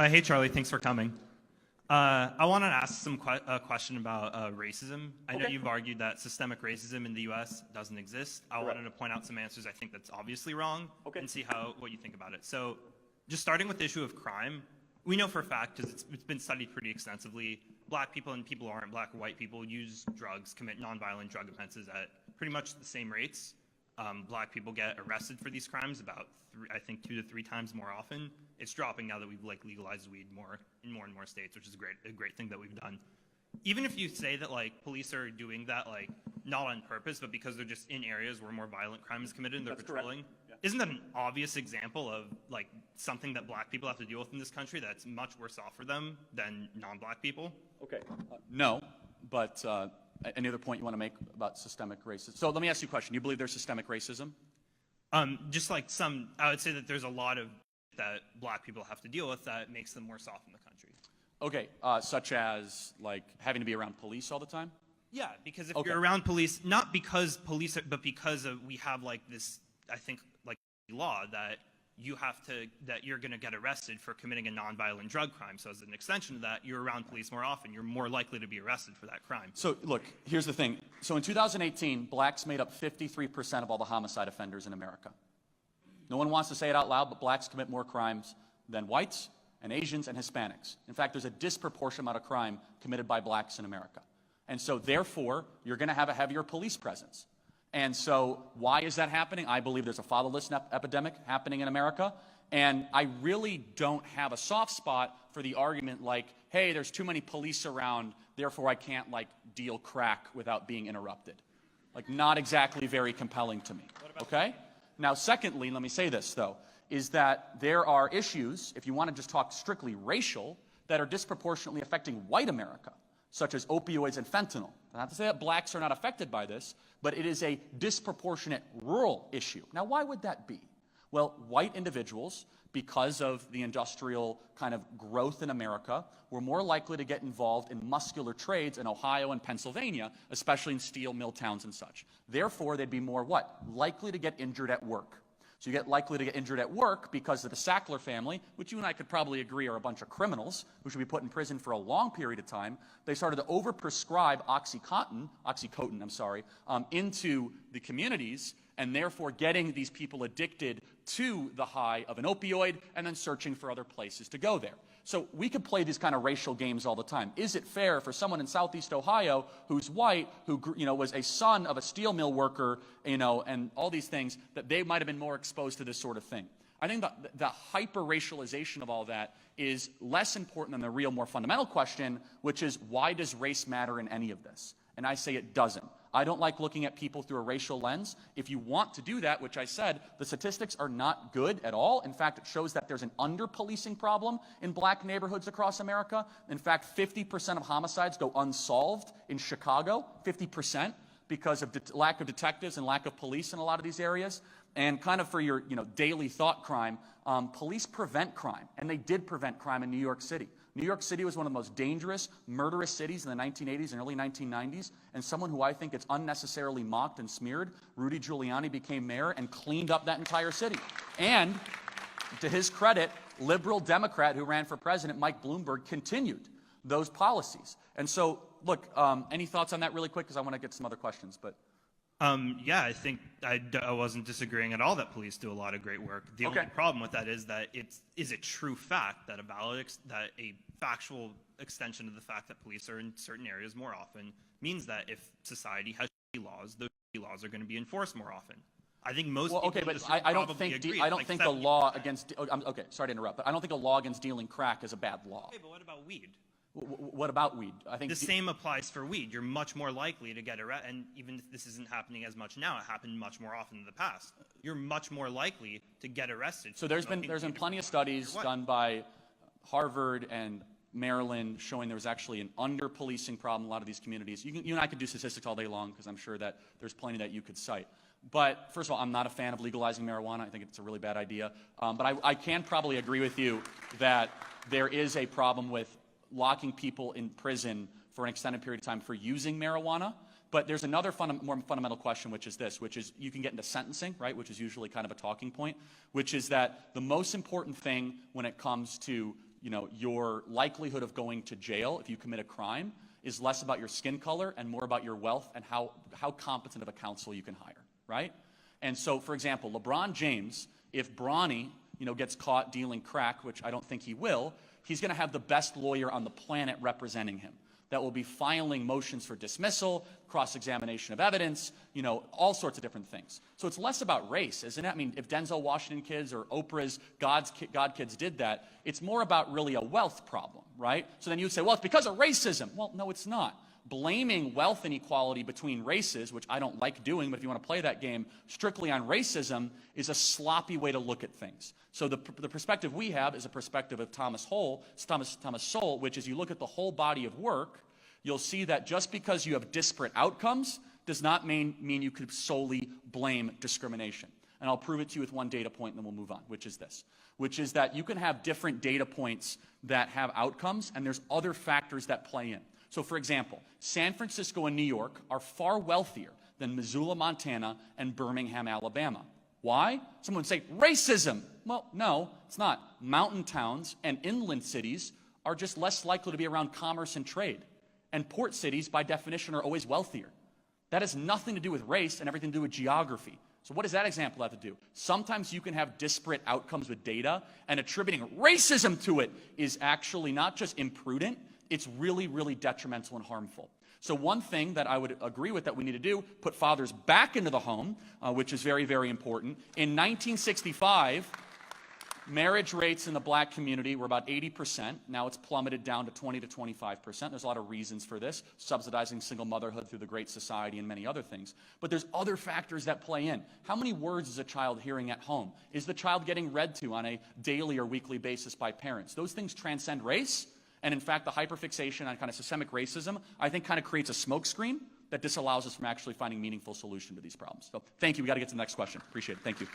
Hey, Charlie. Thanks for coming. I want to ask a question about racism. I know you've argued that systemic racism in the U.S. doesn't exist. I wanted to point out some answers I think that's obviously wrong and see what you think about it. So just starting with the issue of crime, we know for a fact, because it's been studied pretty extensively, black people and people who aren't black or white people use drugs, commit nonviolent drug offenses at pretty much the same rates. Black people get arrested for these crimes about, I think, 2 to 3 times more often. It's dropping now that we've legalized weed in more and more states, which is a great thing that we've done. Even if you say that police are doing that not on purpose, but because they're just in areas where more violent crime is committed and they're patrolling, isn't that an obvious example of something that black people have to deal with in this country that's much worse off for them than non-black people? Okay. No, but any other point you want to make about systemic racism? So let me ask you a question. You believe there's systemic racism? Just I would say that there's a lot of that black people have to deal with that makes them worse off in the country. Okay, such as having to be around police all the time? Yeah, because if you're around police, not because police, but because we have this, I think, law that you're going to get arrested for committing a nonviolent drug crime. So as an extension of that, you're around police more often. You're more likely to be arrested for that crime. So look, here's the thing. So in 2018, blacks made up 53% of all the homicide offenders in America. No one wants to say it out loud, but blacks commit more crimes than whites and Asians and Hispanics. In fact, there's a disproportionate amount of crime committed by blacks in America. And so therefore, you're going to have a heavier police presence. And so why is that happening? I believe there's a fatherless epidemic happening in America. And I really don't have a soft spot for the argument hey, there's too many police around, therefore I can't deal crack without being interrupted. Not exactly very compelling to me, okay? Now, secondly, let me say this, though, is that there are issues, if you want to just talk strictly racial, that are disproportionately affecting white America, such as opioids and fentanyl. Not to say that blacks are not affected by this, but it is a disproportionate rural issue. Now, why would that be? Well, white individuals, because of the industrial kind of growth in America, were more likely to get involved in muscular trades in Ohio and Pennsylvania, especially in steel mill towns and such. Therefore, they'd be more likely to get injured at work. So you get likely to get injured at work because of the Sackler family, which you and I could probably agree are a bunch of criminals who should be put in prison for a long period of time. They started to overprescribe Oxycontin, into the communities, and therefore getting these people addicted to the high of an opioid and then searching for other places to go there. So we could play these kind of racial games all the time. Is it fair for someone in Southeast Ohio who's white, who was a son of a steel mill worker, and all these things, that they might have been more exposed to this sort of thing? I think the hyper-racialization of all that is less important than the real, more fundamental question, which is, why does race matter in any of this? And I say it doesn't. I don't like looking at people through a racial lens. If you want to do that, which I said, the statistics are not good at all. In fact, it shows that there's an under-policing problem in black neighborhoods across America. In fact, 50% of homicides go unsolved in Chicago, 50%, because of lack of detectives and lack of police in a lot of these areas. And kind of for your daily thought crime, police prevent crime, and they did prevent crime in New York City. New York City was one of the most dangerous, murderous cities in the 1980s and early 1990s, and someone who I think gets unnecessarily mocked and smeared, Rudy Giuliani, became mayor and cleaned up that entire city. And to his credit, liberal Democrat who ran for president, Mike Bloomberg, continued those policies. And so, look, any thoughts on that really quick, because I want to get some other questions. But yeah, I think I wasn't disagreeing at all that police do a lot of great work. The only problem with that is that is a true fact that a factual extension of the fact that police are in certain areas more often means that if society has laws, those laws are going to be enforced more often. I think most people but I don't think the law against sorry to interrupt, but I don't think a law against dealing crack is a bad law. Okay, but what about weed? What about weed? I think the same applies for weed. You're much more likely to get arrested, and even if this isn't happening as much now, it happened much more often in the past. You're much more likely to get arrested. So there's been plenty of studies done by Harvard and Maryland showing there was actually an under-policing problem in a lot of these communities. You and I could do statistics all day long because I'm sure that there's plenty that you could cite. But first of all, I'm not a fan of legalizing marijuana. I think it's a really bad idea. But I can probably agree with you that there is a problem with locking people in prison for an extended period of time for using marijuana. But there's another more fundamental question, which is this, which is you can get into sentencing, right, which is usually kind of a talking point, which is that the most important thing when it comes to your likelihood of going to jail if you commit a crime is less about your skin color and more about your wealth and how competent of a counsel you can hire, right? And so, for example, LeBron James, if Bronny, gets caught dealing crack, which I don't think he will, he's going to have the best lawyer on the planet representing him that will be filing motions for dismissal, cross-examination of evidence, all sorts of different things. So it's less about race, isn't it? I mean, if Denzel Washington kids or Oprah's God kids did that, it's more about really a wealth problem, right? So then you'd say, well, it's because of racism. Well, no, it's not. Blaming wealth inequality between races, which I don't like doing, but if you want to play that game strictly on racism, is a sloppy way to look at things. So the perspective we have is a perspective of Thomas Sowell, which is you look at the whole body of work, you'll see that just because you have disparate outcomes does not mean you could solely blame discrimination. And I'll prove it to you with one data point, and then we'll move on, which is this, which is that you can have different data points that have outcomes, and there's other factors that play in. So, for example, San Francisco and New York are far wealthier than Missoula, Montana, and Birmingham, Alabama. Why? Someone would say, racism. Well, no, it's not. Mountain towns and inland cities are just less likely to be around commerce and trade. And port cities, by definition, are always wealthier. That has nothing to do with race and everything to do with geography. So what does that example have to do? Sometimes you can have disparate outcomes with data, and attributing racism to it is actually not just imprudent, it's really, really detrimental and harmful. So one thing that I would agree with that we need to do, put fathers back into the home, which is very, very important. In 1965, marriage rates in the black community were about 80%. Now it's plummeted down to 20 to 25%. There's a lot of reasons for this, subsidizing single motherhood through the Great Society and many other things. But there's other factors that play in. How many words is a child hearing at home? Is the child getting read to on a daily or weekly basis by parents? Those things transcend race. And in fact, the hyperfixation on kind of systemic racism, I think, kind of creates a smokescreen that disallows us from actually finding meaningful solution to these problems. So thank you. We got to get to the next question. Appreciate it. Thank you.